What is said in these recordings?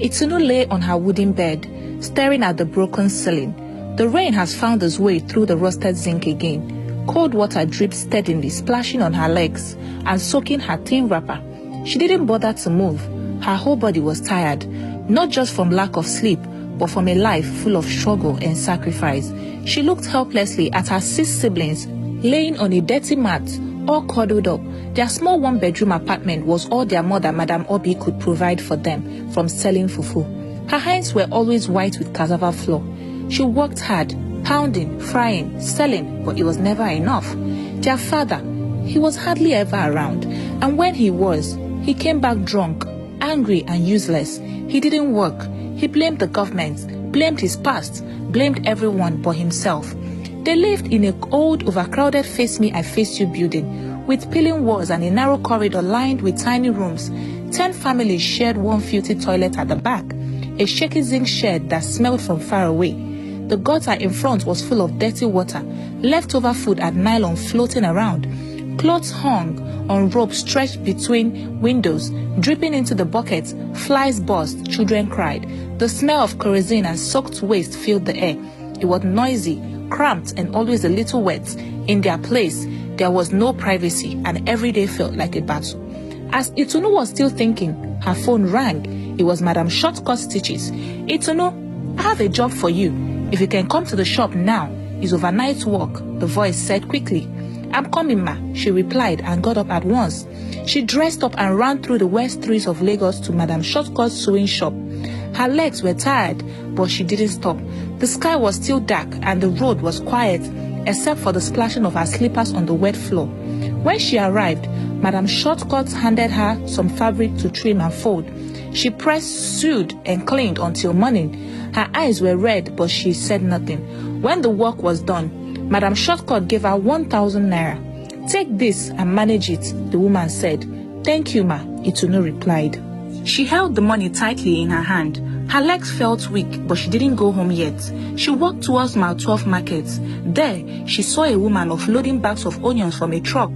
Itunu lay on her wooden bed, staring at the broken ceiling. The rain has found its way through the rusted zinc again. Cold water dripped steadily, splashing on her legs and soaking her thin wrapper. She didn't bother to move. Her whole body was tired, not just from lack of sleep, but from a life full of struggle and sacrifice. She looked helplessly at her 6 siblings, laying on a dirty mat, all cuddled up. Their small one-bedroom apartment was all their mother, Madam Obi, could provide for them from selling fufu. Her hands were always white with cassava flour. She worked hard, pounding, frying, selling, but it was never enough. Their father, he was hardly ever around, and when he was, he came back drunk, angry and useless. He didn't work. He blamed the government, blamed his past, blamed everyone but himself. They lived in an old, overcrowded Face Me, I Face You building, with peeling walls and a narrow corridor lined with tiny rooms. 10 families shared one filthy toilet at the back, a shaky zinc shed that smelled from far away. The gutter in front was full of dirty water, leftover food and nylon floating around. Clothes hung on ropes stretched between windows, dripping into the buckets. Flies buzzed, children cried. The smell of kerosene and soaked waste filled the air. It was noisy, cramped, and always a little wet. In their place, there was no privacy, and every day felt like a battle. As Itunu was still thinking, her phone rang. It was Madam Shortcut Stitches. "Itunu, I have a job for you. If you can come to the shop now, it's overnight work," the voice said quickly. "I'm coming, ma," she replied and got up at once. She dressed up and ran through the west streets of Lagos to Madam Shortcut's sewing shop. Her legs were tired, but she didn't stop. The sky was still dark and the road was quiet, except for the splashing of her slippers on the wet floor. When she arrived, Madam Shortcut handed her some fabric to trim and fold. She pressed, sewed, and cleaned until morning. Her eyes were red, but she said nothing. When the work was done, Madam Shortcut gave her 1,000 naira. "Take this and manage it," the woman said. "Thank you, ma," Itunu replied. She held the money tightly in her hand. Her legs felt weak, but she didn't go home yet. She walked towards Mile 12 Market. There, she saw a woman offloading bags of onions from a truck.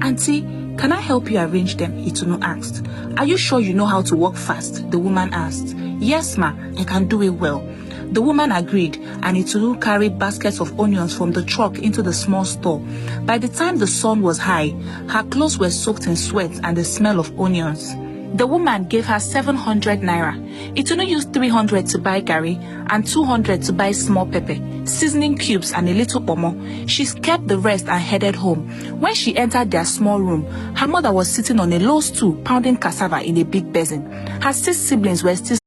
"Auntie, can I help you arrange them?" Itunu asked. "Are you sure you know how to walk fast?" the woman asked. "Yes, ma, I can do it well." The woman agreed, and Itunu carried baskets of onions from the truck into the small store. By the time the sun was high, her clothes were soaked in sweat and the smell of onions. The woman gave her 700 naira. Itunu used 300 to buy gari and 200 to buy small pepper, seasoning cubes and a little pomo. She kept the rest and headed home. When she entered their small room, her mother was sitting on a low stool pounding cassava in a big basin. Her 6 siblings were still